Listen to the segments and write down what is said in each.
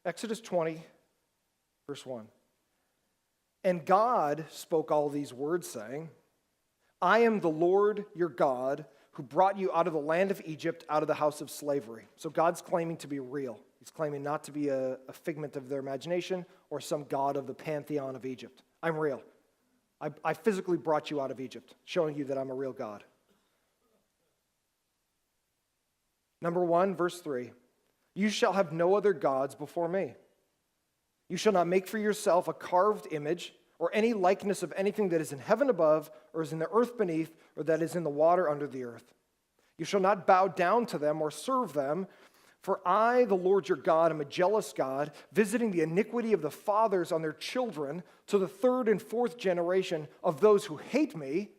Exodus 20, verse 1. And God spoke all these words, saying, I am the Lord your God, who brought you out of the land of Egypt, out of the house of slavery. So God's claiming to be real. He's claiming not to be a figment of their imagination or some god of the pantheon of Egypt. I'm real. I physically brought you out of Egypt, showing you that I'm a real God. Number 1, verse 3. You shall have no other gods before me. You shall not make for yourself a carved image or any likeness of anything that is in heaven above, or is in the earth beneath, or that is in the water under the earth. You shall not bow down to them or serve them, for I, the Lord your God, am a jealous God, visiting the iniquity of the fathers on their children to the 3rd and 4th generation of those who hate me,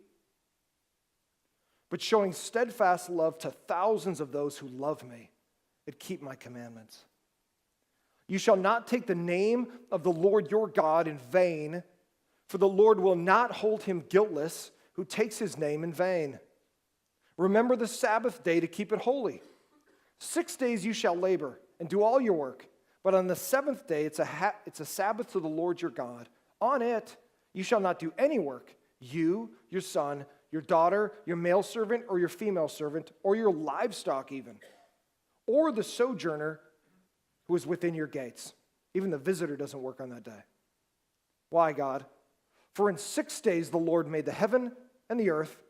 but showing steadfast love to thousands of those who love me and keep my commandments. You shall not take the name of the Lord your God in vain, for the Lord will not hold him guiltless who takes his name in vain. Remember the Sabbath day to keep it holy. 6 days you shall labor and do all your work, but on the 7th day it's a Sabbath to the Lord your God. On it you shall not do any work, you, your son, your daughter, your male servant or your female servant, or your livestock even, or the sojourner who is within your gates. Even the visitor doesn't work on that day. Why, God? For in 6 days the Lord made the heaven and the earth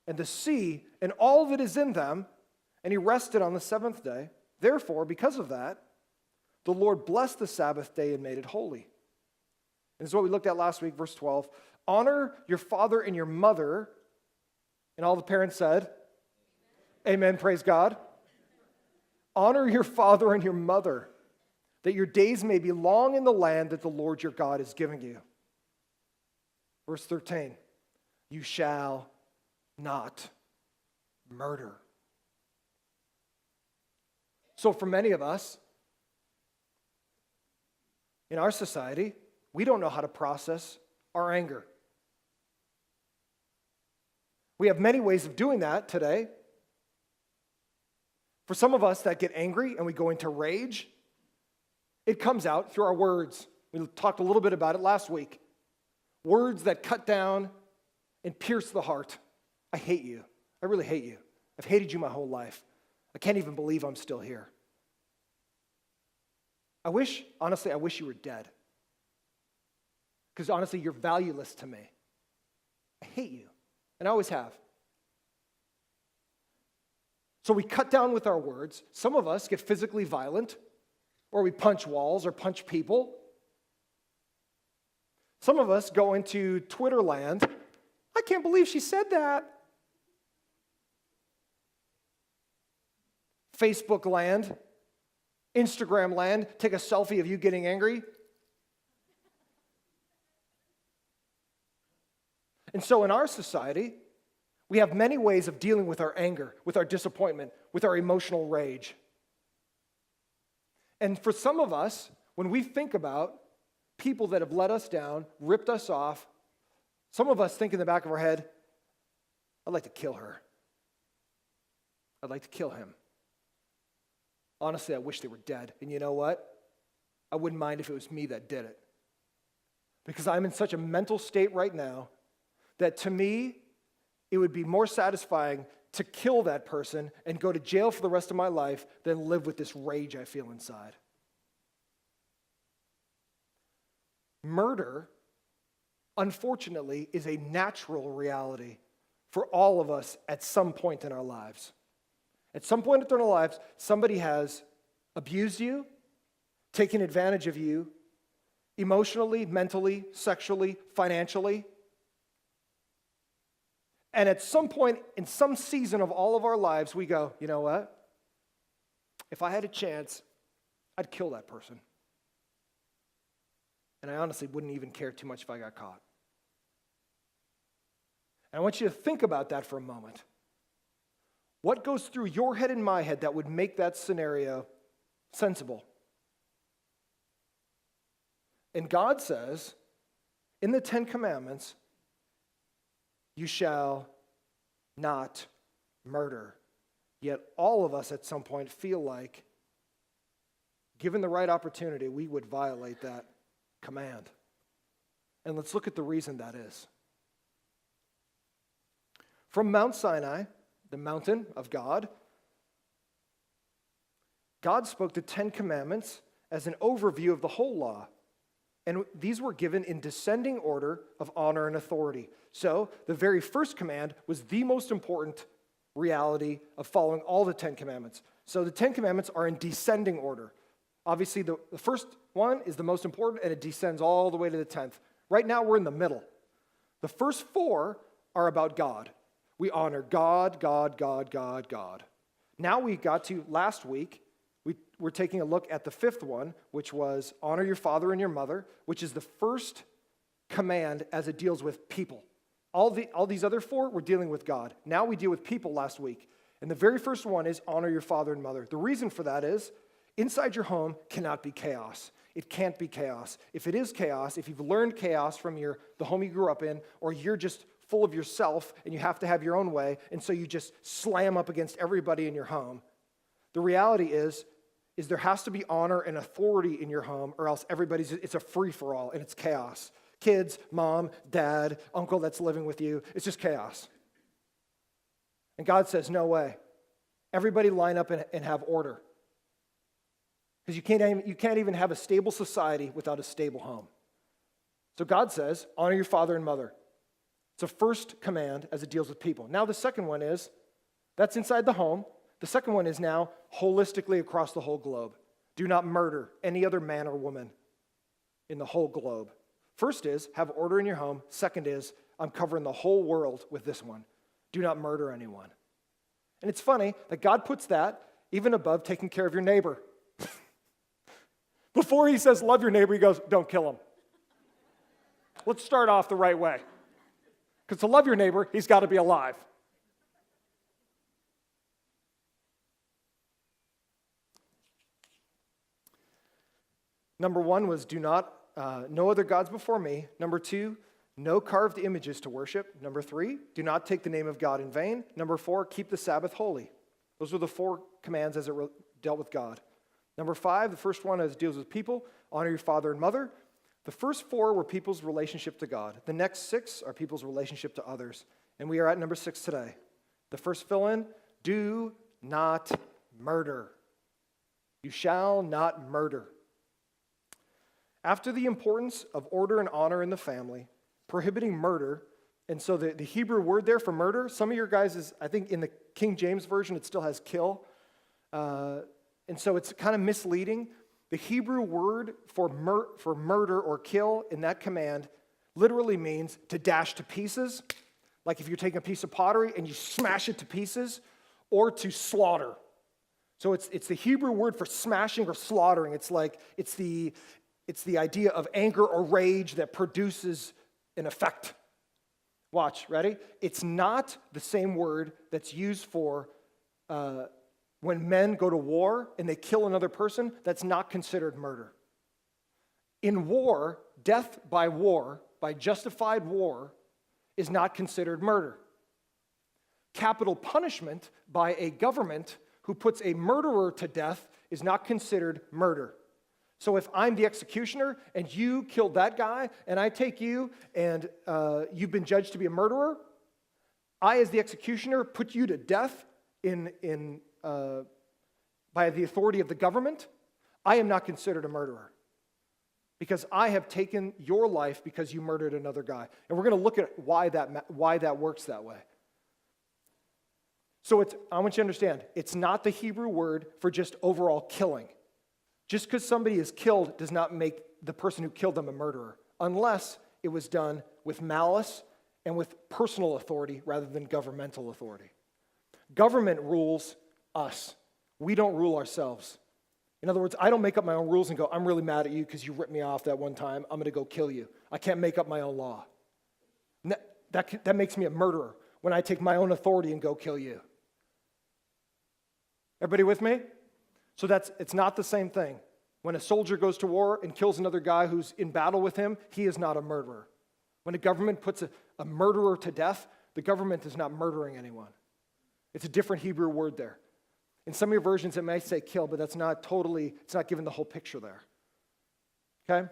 and the sea and all that is in them, and he rested on the 7th day. Therefore, because of that, the Lord blessed the Sabbath day and made it holy. And this is what we looked at last week, verse 12. Honor your father and your mother. And all the parents said, Amen, praise God. Honor your father and your mother, that your days may be long in the land that the Lord your God is giving you. Verse 13, you shall not murder. So for many of us, in our society, we don't know how to process our anger. We have many ways of doing that today. For some of us that get angry and we go into rage, it comes out through our words. We talked a little bit about it last week. Words that cut down and pierce the heart. I hate you. I really hate you. I've hated you my whole life. I can't even believe I'm still here. Honestly, I wish you were dead. Because honestly, you're valueless to me. I hate you, and I always have. So we cut down with our words. Some of us get physically violent, or we punch walls or punch people. Some of us go into Twitter land. I can't believe she said that. Facebook land, Instagram land, take a selfie of you getting angry. And so in our society, we have many ways of dealing with our anger, with our disappointment, with our emotional rage. And for some of us, when we think about people that have let us down, ripped us off, some of us think in the back of our head, I'd like to kill her. I'd like to kill him. Honestly, I wish they were dead. And you know what? I wouldn't mind if it was me that did it. Because I'm in such a mental state right now that to me, it would be more satisfying to kill that person and go to jail for the rest of my life than live with this rage I feel inside. Murder, unfortunately, is a natural reality for all of us at some point in our lives. At some point in our lives, somebody has abused you, taken advantage of you, emotionally, mentally, sexually, financially. And at some point, in some season of all of our lives, we go, you know what? If I had a chance, I'd kill that person. And I honestly wouldn't even care too much if I got caught. And I want you to think about that for a moment. What goes through your head and my head that would make that scenario sensible? And God says, in the 10 Commandments, you shall not murder. Yet all of us at some point feel like given the right opportunity, we would violate that command. And let's look at the reason that is. From Mount Sinai, the mountain of God, God spoke the 10 Commandments as an overview of the whole law. And these were given in descending order of honor and authority. So the very first command was the most important reality of following all the 10 Commandments. So the 10 Commandments are in descending order. Obviously, the first one is the most important, and it descends all the way to the 10th. Right now, we're in the middle. The first 4 are about God. We honor God, God, God, God, God. Now we got to last week. We're taking a look at the 5th one, which was honor your father and your mother, which is the first command as it deals with people. All these other 4 were dealing with God. Now we deal with people last week. And the very first one is honor your father and mother. The reason for that is inside your home cannot be chaos. It can't be chaos. If it is chaos, if you've learned chaos from the home you grew up in, or you're just full of yourself and you have to have your own way, and so you just slam up against everybody in your home, the reality is there has to be honor and authority in your home, or else it's a free-for-all and it's chaos. Kids, mom, dad, uncle that's living with you, it's just chaos. And God says, no way. Everybody line up and have order. Because you can't even have a stable society without a stable home. So God says, honor your father and mother. It's a first command as it deals with people. Now the second one is, that's inside the home. The second one is now holistically across the whole globe. Do not murder any other man or woman in the whole globe. First is, have order in your home. Second is, I'm covering the whole world with this one. Do not murder anyone. And it's funny that God puts that even above taking care of your neighbor. Before he says love your neighbor, he goes, don't kill him. Let's start off the right way. Because to love your neighbor, he's got to be alive. Number 1 was no other gods before me. Number 2, no carved images to worship. Number 3, do not take the name of God in vain. Number 4, keep the Sabbath holy. Those were the 4 commands as it dealt with God. Number 5, the first one deals with people. Honor your father and mother. The first 4 were people's relationship to God. The next 6 are people's relationship to others. And we are at number 6 today. The first fill-in, do not murder. You shall not murder. After the importance of order and honor in the family, prohibiting murder, and so the Hebrew word there for murder, some of your guys is, I think in the King James Version, it still has kill. And so it's kind of misleading. The Hebrew word for murder or kill in that command literally means to dash to pieces, like if you're taking a piece of pottery and you smash it to pieces, or to slaughter. So it's the Hebrew word for smashing or slaughtering. It's the idea of anger or rage that produces an effect. Watch, ready? It's not the same word that's used for when men go to war and they kill another person. That's not considered murder. In war, death by justified war, is not considered murder. Capital punishment by a government who puts a murderer to death is not considered murder. So if I'm the executioner and you killed that guy and I take you and you've been judged to be a murderer, I as the executioner put you to death by the authority of the government, I am not considered a murderer because I have taken your life because you murdered another guy. And we're going to look at why that works that way. So I want you to understand, it's not the Hebrew word for just overall killing. Just because somebody is killed does not make the person who killed them a murderer, unless it was done with malice and with personal authority rather than governmental authority. Government rules us. We don't rule ourselves. In other words, I don't make up my own rules and go, I'm really mad at you because you ripped me off that one time. I'm going to go kill you. I can't make up my own law. That makes me a murderer when I take my own authority and go kill you. Everybody with me? So it's not the same thing. When a soldier goes to war and kills another guy who's in battle with him, he is not a murderer. When a government puts a murderer to death, the government is not murdering anyone. It's a different Hebrew word there. In some of your versions, it may say kill, but it's not giving the whole picture there. Okay?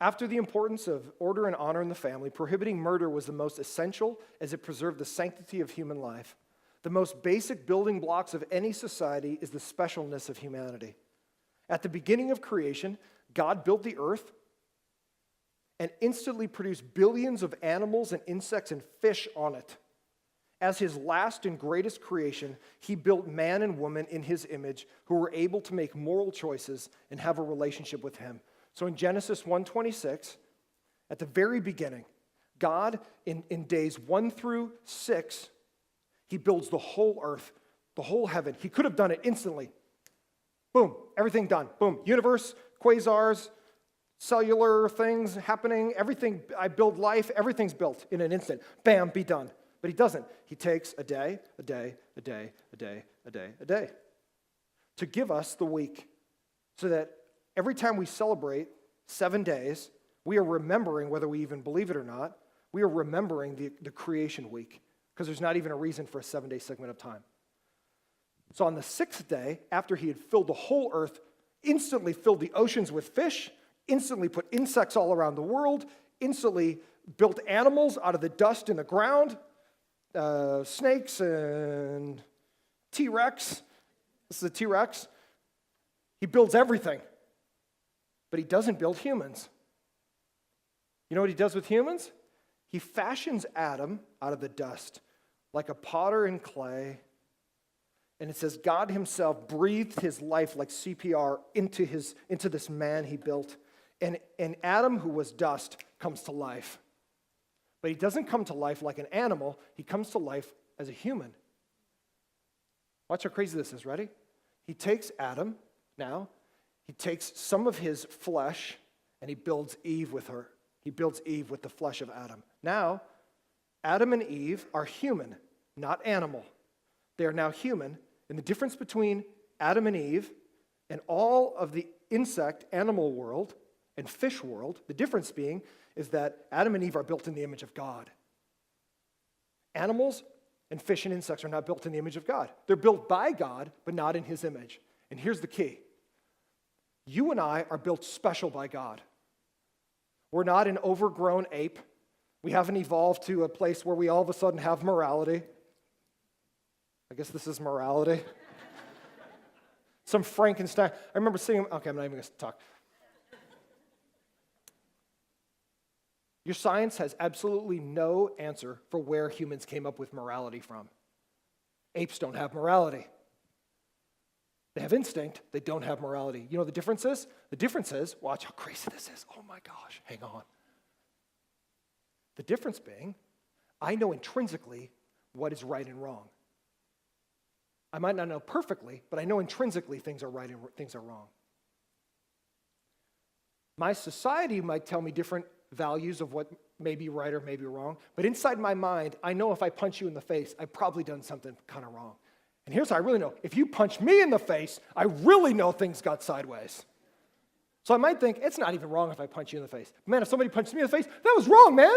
After the importance of order and honor in the family, prohibiting murder was the most essential as it preserved the sanctity of human life. The most basic building blocks of any society is the specialness of humanity. At the beginning of creation, God built the earth and instantly produced billions of animals and insects and fish on it. As his last and greatest creation, he built man and woman in his image who were able to make moral choices and have a relationship with him. So in Genesis 1:26, at the very beginning, God, in days 1 through 6, he builds the whole earth, the whole heaven. He could have done it instantly. Boom, everything done. Boom, universe, quasars, cellular things happening, everything, I build life, everything's built in an instant. Bam, be done. But he doesn't. He takes a day, a day, a day, a day, a day, a day to give us the week so that every time we celebrate 7 days, we are remembering, whether we even believe it or not, we are remembering the creation week because there's not even a reason for a 7-day segment of time. So on the 6th day, after he had filled the whole earth, instantly filled the oceans with fish, instantly put insects all around the world, instantly built animals out of the dust in the ground, snakes and T-Rex. This is a T-Rex. He builds everything, but he doesn't build humans. You know what he does with humans? He fashions Adam out of the dust, like a potter in clay. And it says God himself breathed his life like CPR into this man he built. And Adam, who was dust, comes to life. But he doesn't come to life like an animal. He comes to life as a human. Watch how crazy this is. Ready? He takes Adam now. He takes some of his flesh and he builds Eve with her. He builds Eve with the flesh of Adam. Now, Adam and Eve are human, not animal. They are now human. And the difference between Adam and Eve and all of the insect, animal world, and fish world, the difference being is that Adam and Eve are built in the image of God. Animals and fish and insects are not built in the image of God. They're built by God, but not in his image. And here's the key. You and I are built special by God. We're not an overgrown ape. We haven't evolved to a place where we all of a sudden have morality. I guess this is morality. Some Frankenstein. I remember seeing, okay, I'm not even going to talk. Your science has absolutely no answer for where humans came up with morality from. Apes don't have morality. They have instinct. They don't have morality. You know what the difference is? The difference is, watch how crazy this is. Oh my gosh, hang on. The difference being, I know intrinsically what is right and wrong. I might not know perfectly, but I know intrinsically things are right and things are wrong. My society might tell me different values of what may be right or may be wrong, but inside my mind, I know if I punch you in the face, I've probably done something kind of wrong. And here's how I really know. If you punch me in the face, I really know things got sideways. So I might think, it's not even wrong if I punch you in the face. Man, if somebody punches me in the face, that was wrong, man.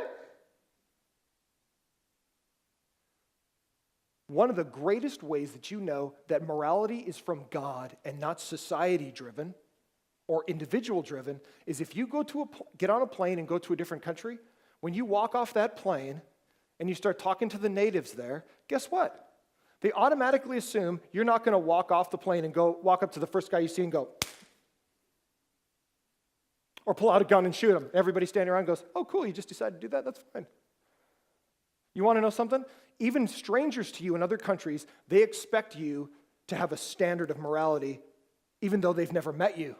One of the greatest ways that you know that morality is from God and not society-driven or individual-driven is if you get on a plane and go to a different country, when you walk off that plane and you start talking to the natives there, guess what? They automatically assume you're not going to walk off the plane and walk up to the first guy you see and go, or pull out a gun and shoot him. Everybody standing around goes, oh, cool, you just decided to do that? That's fine. You want to know something? Even strangers to you in other countries, they expect you to have a standard of morality even though they've never met you.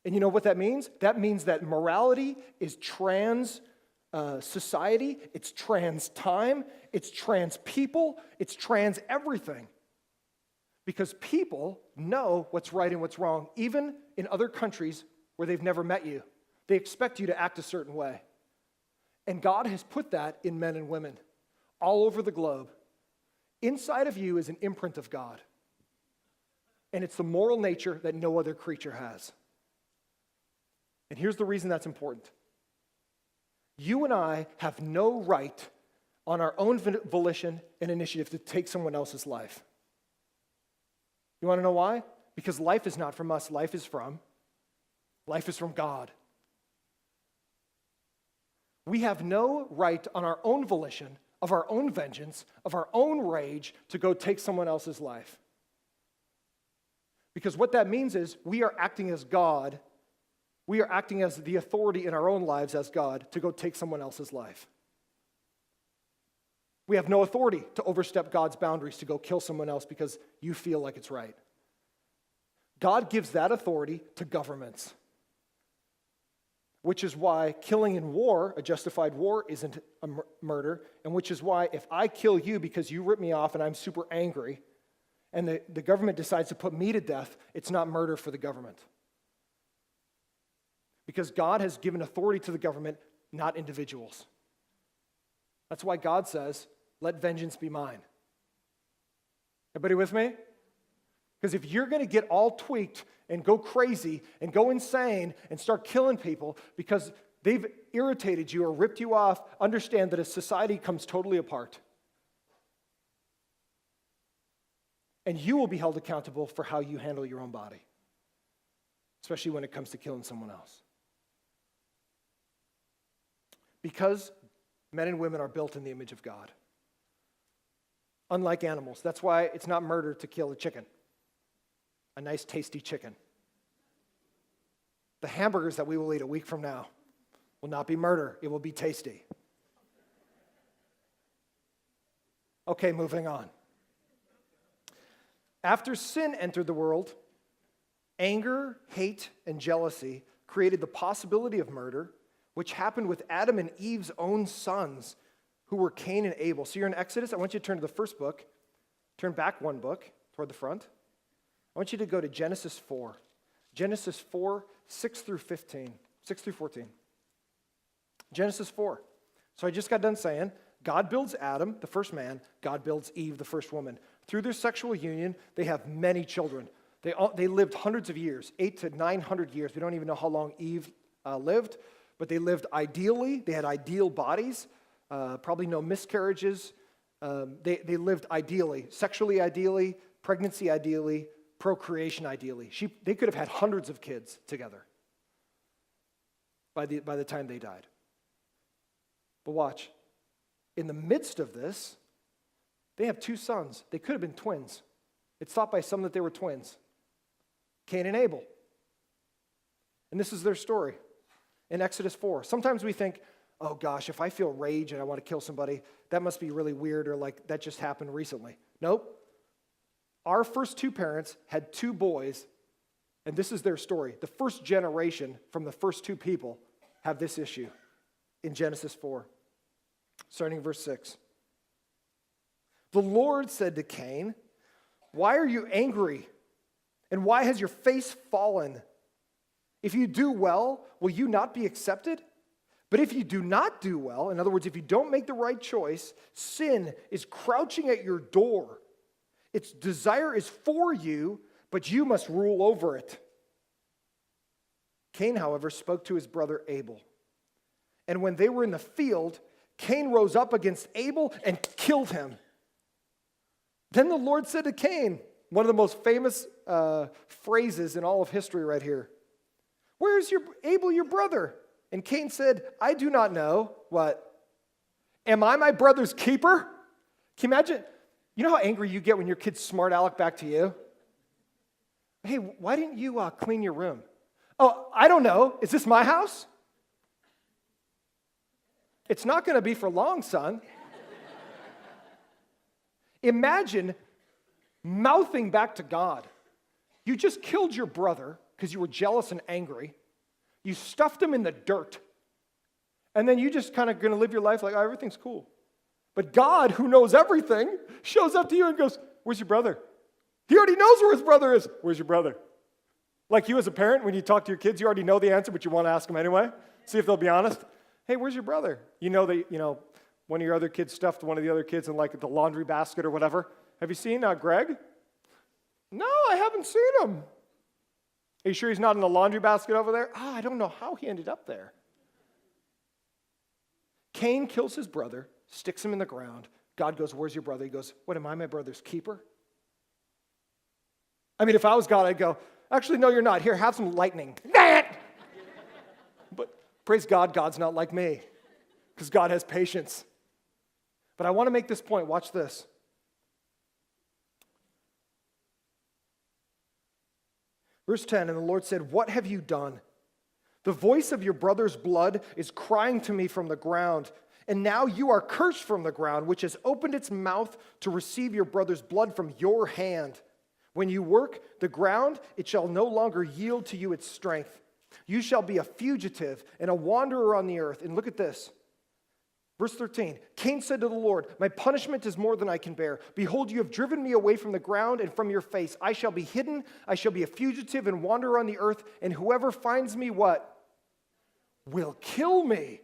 And you know what that means? That means that morality is trans society, it's trans time, it's trans people, it's trans everything. Because people know what's right and what's wrong, even in other countries where they've never met you. They expect you to act a certain way. And God has put that in men and women all over the globe. Inside of you is an imprint of God. And it's the moral nature that no other creature has. And here's the reason that's important. You and I have no right on our own volition and initiative to take someone else's life. You want to know why? Because life is not from us, life is from God. We have no right on our own volition, of our own vengeance, of our own rage, to go take someone else's life. Because what that means is we are acting as God. We are acting as the authority in our own lives as God to go take someone else's life. We have no authority to overstep God's boundaries to go kill someone else because you feel like it's right. God gives that authority to governments, which is why killing in war, a justified war, isn't a murder, and which is why if I kill you because you rip me off and I'm super angry, and the government decides to put me to death, it's not murder for the government. Because God has given authority to the government, not individuals. That's why God says, let vengeance be mine. Everybody with me? Because if you're going to get all tweaked and go crazy and go insane and start killing people because they've irritated you or ripped you off, understand that a society comes totally apart. And you will be held accountable for how you handle your own body, especially when it comes to killing someone else. Because men and women are built in the image of God. Unlike animals. That's why it's not murder to kill a chicken. A nice, tasty chicken. The hamburgers that we will eat a week from now will not be murder. It will be tasty. Okay, moving on. After sin entered the world, anger, hate, and jealousy created the possibility of murder, which happened with Adam and Eve's own sons, who were Cain and Abel. So you're in Exodus. I want you to turn to the first book. Turn back one book toward the front. I want you to go to Genesis 4. Genesis 4, 6 through 15. 6 through 14. Genesis 4. So I just got done saying, God builds Adam, the first man. God builds Eve, the first woman. Through their sexual union, they have many children. They lived hundreds of years, 800 to 900 years. We don't even know how long Eve lived, but they lived ideally. They had ideal bodies, probably no miscarriages. They lived ideally, sexually ideally, pregnancy ideally, procreation ideally. They could have had hundreds of kids together by the time they died. But watch, in the midst of this, they have two sons. They could have been twins. It's thought by some that they were twins, Cain and Abel. And this is their story in Exodus 4. Sometimes we think, oh gosh, if I feel rage and I want to kill somebody, that must be really weird, or like that just happened recently. Nope. Our first two parents had two boys, and this is their story. The first generation from the first two people have this issue in Genesis 4, starting in verse 6. The Lord said to Cain, "Why are you angry? And why has your face fallen? If you do well, will you not be accepted? But if you do not do well," in other words, if you don't make the right choice, sin is crouching at your door. Its desire is for you, but you must rule over it. Cain, however, spoke to his brother Abel. And when they were in the field, Cain rose up against Abel and killed him. Then the Lord said to Cain, one of the most famous phrases in all of history right here, "Where is Abel, your brother?" And Cain said, "I do not know." What? "Am I my brother's keeper?" Can you imagine? You know how angry you get when your kid's smart aleck back to you? "Hey, why didn't you clean your room?" "Oh, I don't know. Is this my house?" "It's not going to be for long, son." Imagine mouthing back to God. You just killed your brother because you were jealous and angry. You stuffed him in the dirt. And then you just kind of going to live your life like, oh, everything's cool. But God, who knows everything, shows up to you and goes, "Where's your brother?" He already knows where his brother is. "Where's your brother?" Like you as a parent, when you talk to your kids, you already know the answer, but you want to ask them anyway. See if they'll be honest. "Hey, where's your brother?" You know that, one of your other kids stuffed one of the other kids in like the laundry basket or whatever. "Have you seen Greg?" "No, I haven't seen him." "Are you sure he's not in the laundry basket over there?" I don't know how he ended up there." Cain kills his brother sticks him in the ground. God goes, where's your brother? He goes, what, am I my brother's keeper? I mean, if I was God, I'd go, actually, no, you're not. Here, have some lightning. But praise God, God's not like me, because God has patience. But I want to make this point. Watch this. Verse 10, and the Lord said, what have you done? The voice of your brother's blood is crying to me from the ground, and now you are cursed from the ground, which has opened its mouth to receive your brother's blood from your hand. When you work the ground, it shall no longer yield to you its strength. You shall be a fugitive and a wanderer on the earth. And look at this. Verse 13, Cain said to the Lord, my punishment is more than I can bear. Behold, you have driven me away from the ground and from your face. I shall be hidden. I shall be a fugitive and wanderer on the earth. And whoever finds me, what? Will kill me.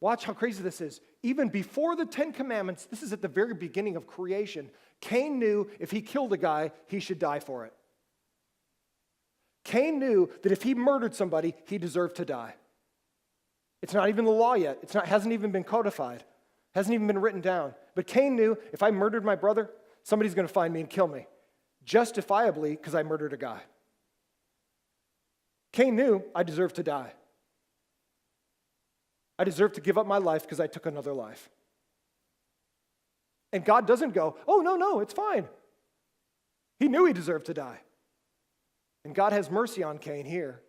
Watch how crazy this is. Even before the Ten Commandments, this is at the very beginning of creation, Cain knew if he killed a guy, he should die for it. Cain knew that if he murdered somebody, he deserved to die. It's not even the law yet. Hasn't even been codified. Hasn't even been written down. But Cain knew if I murdered my brother, somebody's going to find me and kill me. Justifiably, because I murdered a guy. Cain knew I deserved to die. I deserve to give up my life because I took another life. And God doesn't go, oh, no, it's fine. He knew he deserved to die. And God has mercy on Cain here.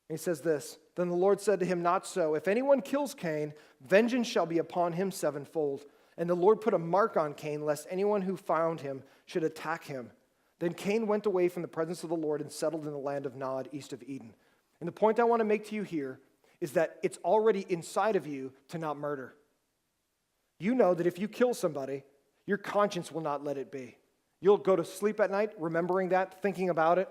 And he says this, then the Lord said to him, not so. If anyone kills Cain, vengeance shall be upon him sevenfold. And the Lord put a mark on Cain, lest anyone who found him should attack him. Then Cain went away from the presence of the Lord and settled in the land of Nod, east of Eden. And the point I want to make to you here is that it's already inside of you to not murder. You know that if you kill somebody, your conscience will not let it be. You'll go to sleep at night remembering that, thinking about it.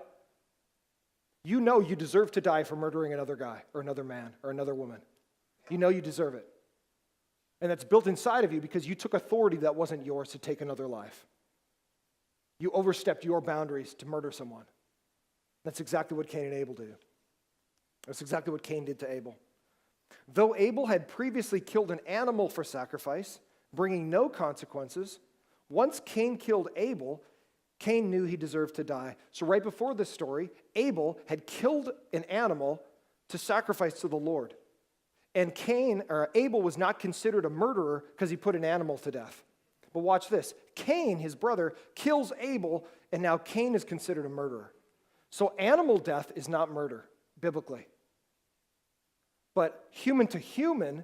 You know you deserve to die for murdering another guy or another man or another woman. You know you deserve it. And that's built inside of you because you took authority that wasn't yours to take another life. You overstepped your boundaries to murder someone. That's exactly what Cain and Abel do. That's exactly what Cain did to Abel. Though Abel had previously killed an animal for sacrifice, bringing no consequences, once Cain killed Abel, Cain knew he deserved to die. So right before this story, Abel had killed an animal to sacrifice to the Lord. And Abel was not considered a murderer because he put an animal to death. But watch this. Cain, his brother, kills Abel, and now Cain is considered a murderer. So animal death is not murder, biblically. But human to human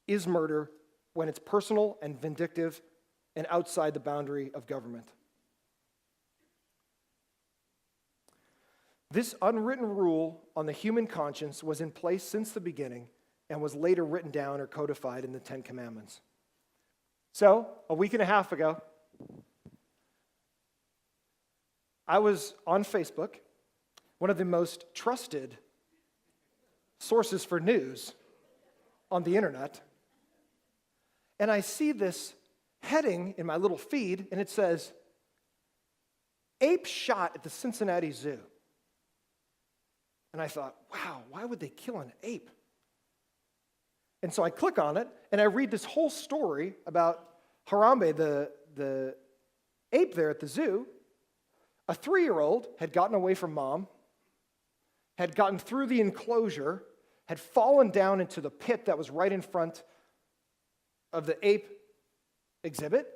is murder when it's personal and vindictive and outside the boundary of government. This unwritten rule on the human conscience was in place since the beginning and was later written down or codified in the Ten Commandments. So, a week and a half ago, I was on Facebook, one of the most trusted sources for news on the internet, and I see this heading in my little feed, and it says, ape shot at the Cincinnati Zoo. And I thought, wow, why would they kill an ape? And so I click on it, and I read this whole story about Harambe, the ape there at the zoo. A 3-year-old had gotten away from mom, had gotten through the enclosure, had fallen down into the pit that was right in front of the ape exhibit,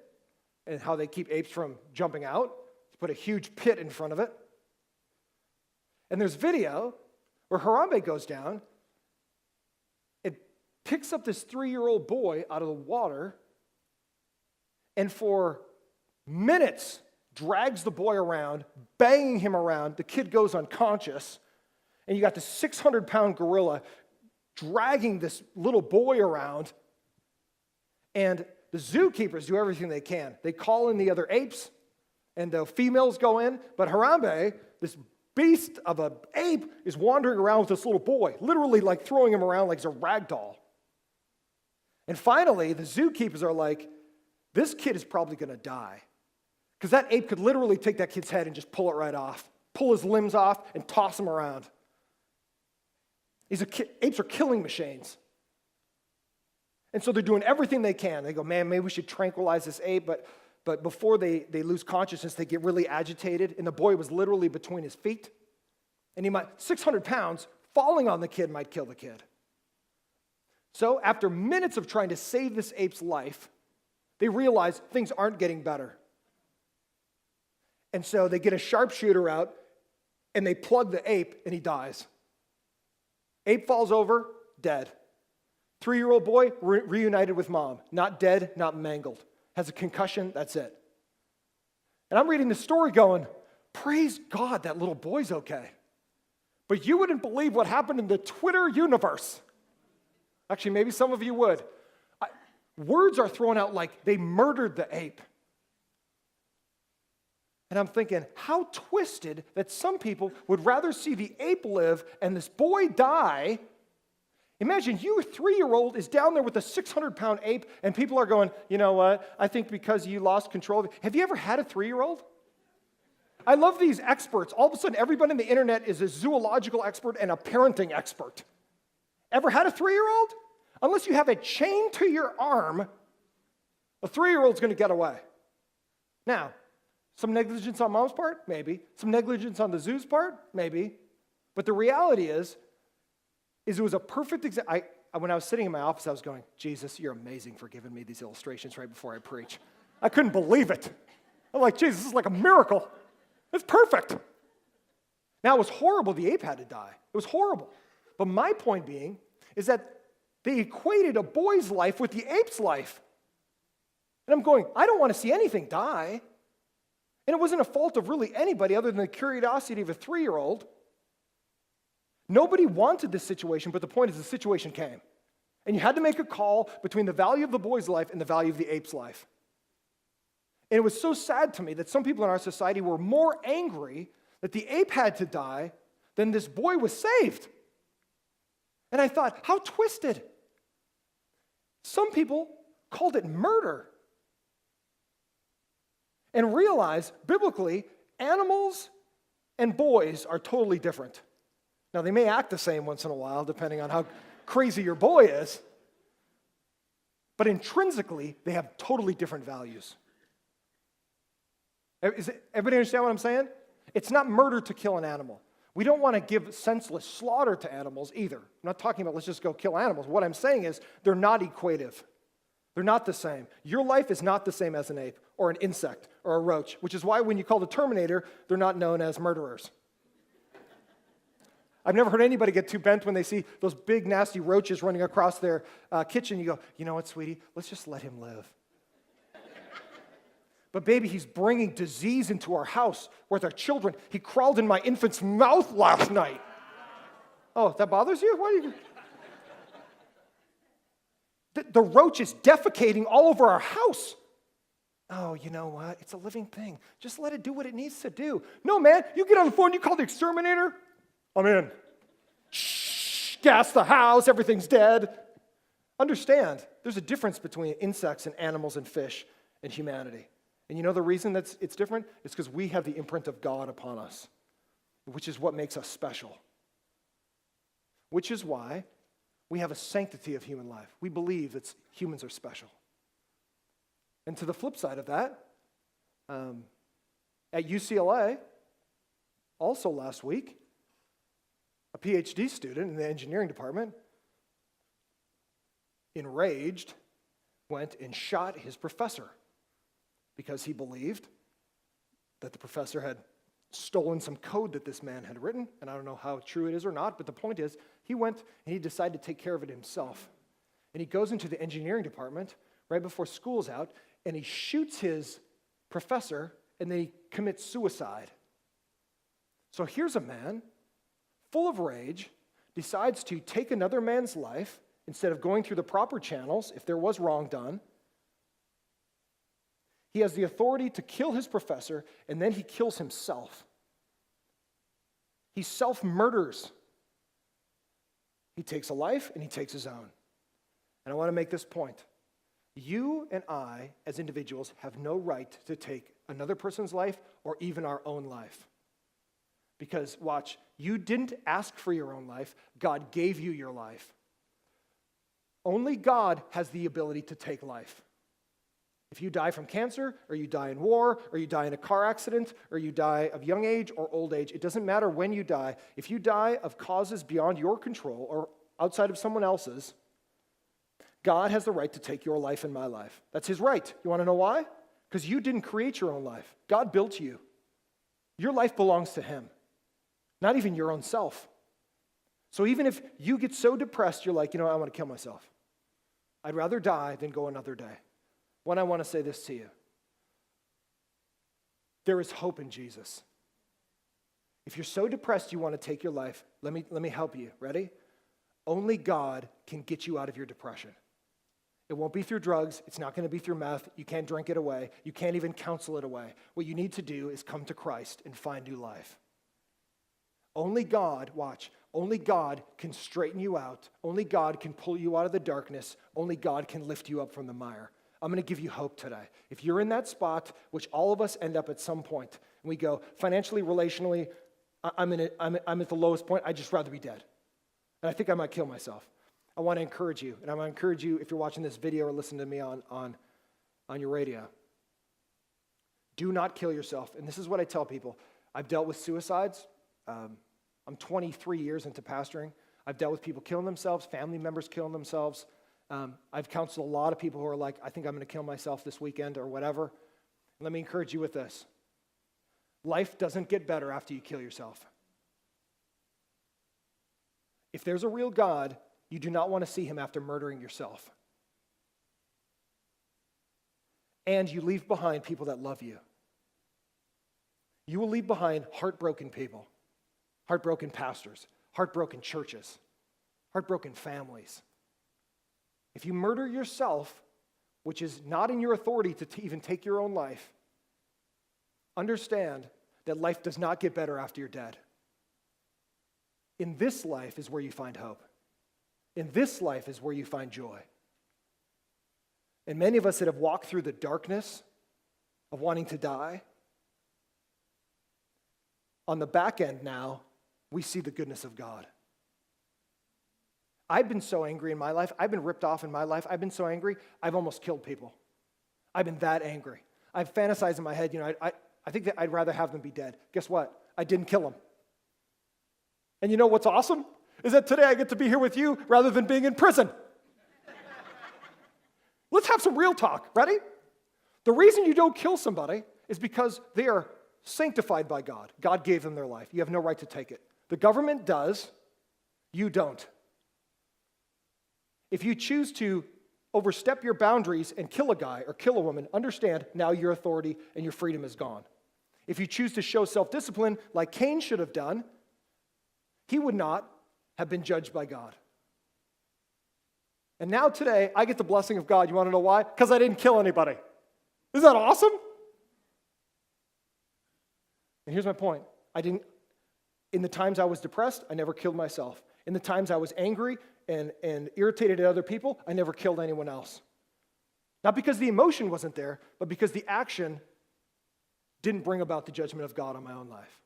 and how they keep apes from jumping out. They put a huge pit in front of it. And there's video where Harambe goes down, it picks up this 3-year-old boy out of the water, and for minutes drags the boy around, banging him around. The kid goes unconscious, and you got this 600-pound gorilla dragging this little boy around, and the zookeepers do everything they can. They call in the other apes, and the females go in, but Harambe, this beast of an ape, is wandering around with this little boy, literally like throwing him around like he's a rag doll. And finally, the zookeepers are like, this kid is probably going to die. Because that ape could literally take that kid's head and just pull it right off, pull his limbs off, and toss him around. Apes are killing machines. And so they're doing everything they can. They go, man, maybe we should tranquilize this ape, but before they lose consciousness, they get really agitated, and the boy was literally between his feet. And 600 pounds, falling on the kid might kill the kid. So after minutes of trying to save this ape's life, they realize things aren't getting better. And so they get a sharpshooter out, and they plug the ape, and he dies. Ape falls over, dead. 3-year-old boy reunited with mom. Not dead, not mangled. Has a concussion, that's it. And I'm reading the story going, praise God that little boy's okay. But you wouldn't believe what happened in the Twitter universe. Actually, maybe some of you would. Words are thrown out like they murdered the ape. And I'm thinking, how twisted that some people would rather see the ape live and this boy die. Imagine you, a 3-year-old, is down there with a 600-pound ape, and people are going, you know what, I think because you lost control of it. Have you ever had a 3-year-old? I love these experts. All of a sudden, everybody on the internet is a zoological expert and a parenting expert. Ever had a 3-year-old? Unless you have a chain to your arm, a 3-year-old's going to get away. Now, some negligence on mom's part? Maybe. Some negligence on the zoo's part? Maybe. But the reality is it was a perfect example. When I was sitting in my office, I was going, Jesus, you're amazing for giving me these illustrations right before I preach. I couldn't believe it. I'm like, Jesus, this is like a miracle. It's perfect. Now, it was horrible the ape had to die. It was horrible. But my point being is that they equated a boy's life with the ape's life. And I'm going, I don't want to see anything die. And it wasn't a fault of really anybody other than the curiosity of a 3-year-old. Nobody wanted this situation, but the point is the situation came. And you had to make a call between the value of the boy's life and the value of the ape's life. And it was so sad to me that some people in our society were more angry that the ape had to die than this boy was saved. And I thought, how twisted. Some people called it murder. And realize, biblically, animals and boys are totally different. Now, they may act the same once in a while, depending on how crazy your boy is. But intrinsically, they have totally different values. Everybody understand what I'm saying? It's not murder to kill an animal. We don't want to give senseless slaughter to animals either. I'm not talking about let's just go kill animals. What I'm saying is they're not equative. They're not the same. Your life is not the same as an ape or an insect or a roach, which is why when you call the Terminator, they're not known as murderers. I've never heard anybody get too bent when they see those big, nasty roaches running across their kitchen. You go, you know what, sweetie? Let's just let him live. But baby, he's bringing disease into our house with our children. He crawled in my infant's mouth last night. Oh, that bothers you? Why do you... The roach is defecating all over our house. Oh, you know what? It's a living thing. Just let it do what it needs to do. No, man, you get on the phone, you call the exterminator. I'm in. Shh, gas the house, everything's dead. Understand, there's a difference between insects and animals and fish and humanity. And you know the reason that it's different? It's because we have the imprint of God upon us, which is what makes us special. Which is why we have a sanctity of human life. We believe that humans are special. And to the flip side of that, at UCLA, also last week, a PhD student in the engineering department, enraged, went and shot his professor because he believed that the professor had stolen some code that this man had written, and I don't know how true it is or not, but the point is, he went and he decided to take care of it himself. And he goes into the engineering department right before school's out, and he shoots his professor, and then he commits suicide. So here's a man, full of rage, decides to take another man's life instead of going through the proper channels if there was wrong done. He has the authority to kill his professor, and then he kills himself. He self-murders. He takes a life, and he takes his own. And I want to make this point. You and I, as individuals, have no right to take another person's life or even our own life. Because, watch, you didn't ask for your own life. God gave you your life. Only God has the ability to take life. If you die from cancer, or you die in war, or you die in a car accident, or you die of young age or old age, it doesn't matter when you die. If you die of causes beyond your control or outside of someone else's, God has the right to take your life and my life. That's his right. You want to know why? Because you didn't create your own life. God built you. Your life belongs to him, not even your own self. So even if you get so depressed, you're like, I want to kill myself. I'd rather die than go another day. When I want to say this to you, there is hope in Jesus. If you're so depressed you want to take your life, let me help you. Ready? Only God can get you out of your depression. It won't be through drugs. It's not going to be through meth. You can't drink it away. You can't even counsel it away. What you need to do is come to Christ and find new life. Only God, watch, only God can straighten you out. Only God can pull you out of the darkness. Only God can lift you up from the mire. I'm going to give you hope today. If you're in that spot, which all of us end up at some point, and we go, financially, relationally, I'm at the lowest point, I'd just rather be dead. And I think I might kill myself. I want to encourage you, and I want to encourage you if you're watching this video or listening to me on your radio. Do not kill yourself. And this is what I tell people. I've dealt with suicides. I'm 23 years into pastoring. I've dealt with people killing themselves, family members killing themselves. I've counseled a lot of people who are like, I think I'm going to kill myself this weekend or whatever. Let me encourage you with this. Life doesn't get better after you kill yourself. If there's a real God, you do not want to see him after murdering yourself. And you leave behind people that love you. You will leave behind heartbroken people, heartbroken pastors, heartbroken churches, heartbroken families. If you murder yourself, which is not in your authority to even take your own life, understand that life does not get better after you're dead. In this life is where you find hope. In this life is where you find joy. And many of us that have walked through the darkness of wanting to die, on the back end now, we see the goodness of God. I've been so angry in my life. I've been ripped off in my life. I've been so angry, I've almost killed people. I've been that angry. I've fantasized in my head, I think that I'd rather have them be dead. Guess what? I didn't kill them. And you know what's awesome? Is that today I get to be here with you rather than being in prison. Let's have some real talk. Ready? The reason you don't kill somebody is because they are sanctified by God. God gave them their life. You have no right to take it. The government does. You don't. If you choose to overstep your boundaries and kill a guy or kill a woman, understand now your authority and your freedom is gone. If you choose to show self-discipline like Cain should have done, he would not have been judged by God. And now today, I get the blessing of God. You want to know why? Because I didn't kill anybody. Isn't that awesome? And here's my point. In the times I was depressed, I never killed myself. In the times I was angry and irritated at other people, I never killed anyone else. Not because the emotion wasn't there, but because the action didn't bring about the judgment of God on my own life.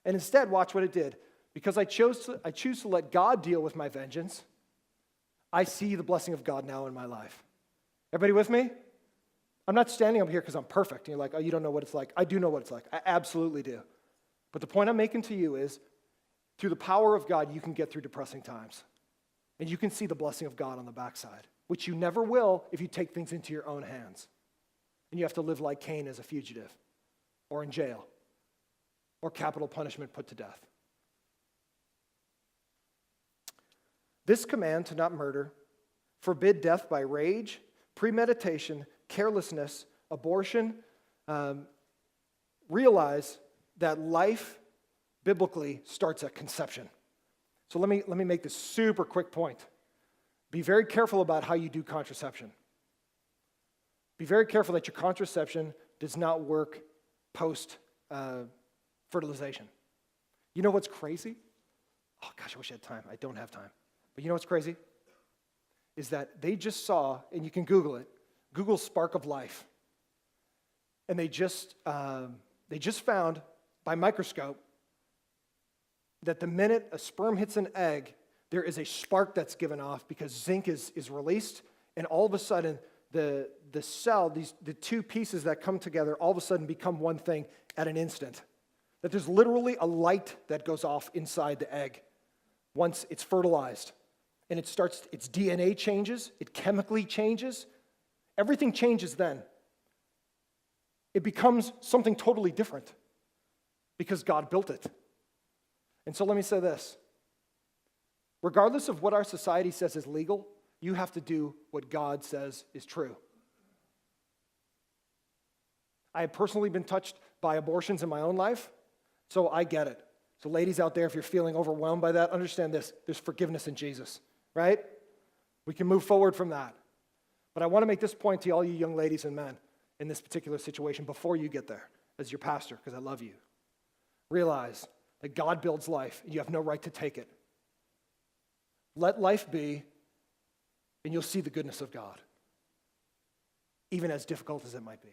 And instead, watch what it did. Because I choose to let God deal with my vengeance, I see the blessing of God now in my life. Everybody with me? I'm not standing up here because I'm perfect. And you're like, oh, you don't know what it's like. I do know what it's like. I absolutely do. But the point I'm making to you is, through the power of God, you can get through depressing times. And you can see the blessing of God on the backside, which you never will if you take things into your own hands. And you have to live like Cain as a fugitive, or in jail, or capital punishment put to death. This command to not murder forbid death by rage, premeditation, carelessness, abortion. Realize that life biblically starts at conception. So let me make this super quick point. Be very careful about how you do contraception. Be very careful that your contraception does not work post fertilization. You know what's crazy? Oh gosh, I wish I had time. I don't have time. But you know what's crazy? Is that they just saw, and you can Google it, Google spark of life. And they just found by microscope that the minute a sperm hits an egg, there is a spark that's given off because zinc is released, and all of a sudden, the cell, the two pieces that come together, all of a sudden become one thing at an instant. That there's literally a light that goes off inside the egg once it's fertilized. And its DNA changes, it chemically changes. Everything changes then. It becomes something totally different because God built it. And so let me say this. Regardless of what our society says is legal, you have to do what God says is true. I have personally been touched by abortions in my own life, so I get it. So ladies out there, if you're feeling overwhelmed by that, understand this. There's forgiveness in Jesus, right? We can move forward from that. But I want to make this point to all you young ladies and men in this particular situation before you get there as your pastor, because I love you. Realize that God builds life, and you have no right to take it. Let life be, and you'll see the goodness of God, even as difficult as it might be.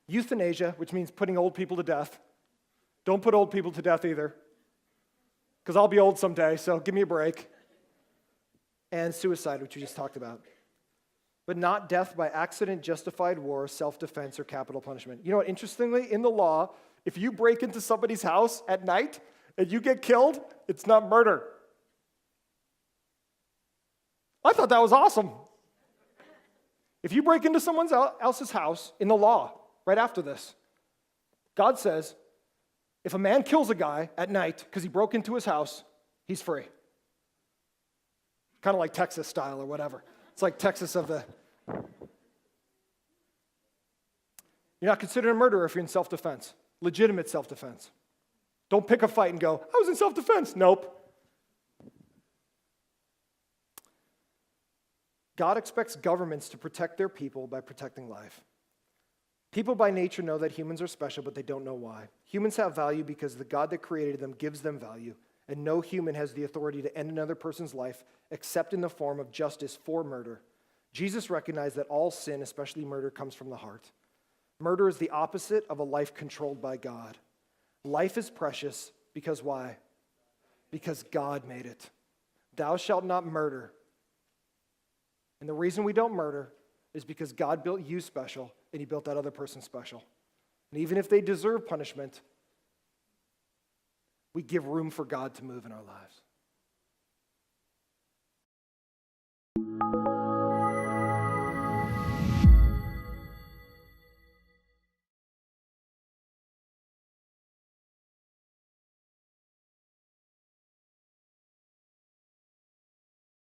Euthanasia, which means putting old people to death. Don't put old people to death either, because I'll be old someday, so give me a break. And suicide, which we just talked about. But not death by accident, justified war, self-defense, or capital punishment. You know what, interestingly, in the law, if you break into somebody's house at night and you get killed, it's not murder. I thought that was awesome. If you break into someone else's house in the law, right after this, God says, if a man kills a guy at night because he broke into his house, he's free. Kind of like Texas style or whatever. It's like Texas of the... You're not considered a murderer if you're in self-defense. Legitimate self-defense. Don't pick a fight and go, I was in self-defense. Nope. God expects governments to protect their people by protecting life. People by nature know that humans are special, but they don't know why. Humans have value because the God that created them gives them value, and no human has the authority to end another person's life except in the form of justice for murder. Jesus recognized that all sin, especially murder, comes from the heart. Murder is the opposite of a life controlled by God. Life is precious because why? Because God made it. Thou shalt not murder. And the reason we don't murder is because God built you special and he built that other person special. And even if they deserve punishment, we give room for God to move in our lives.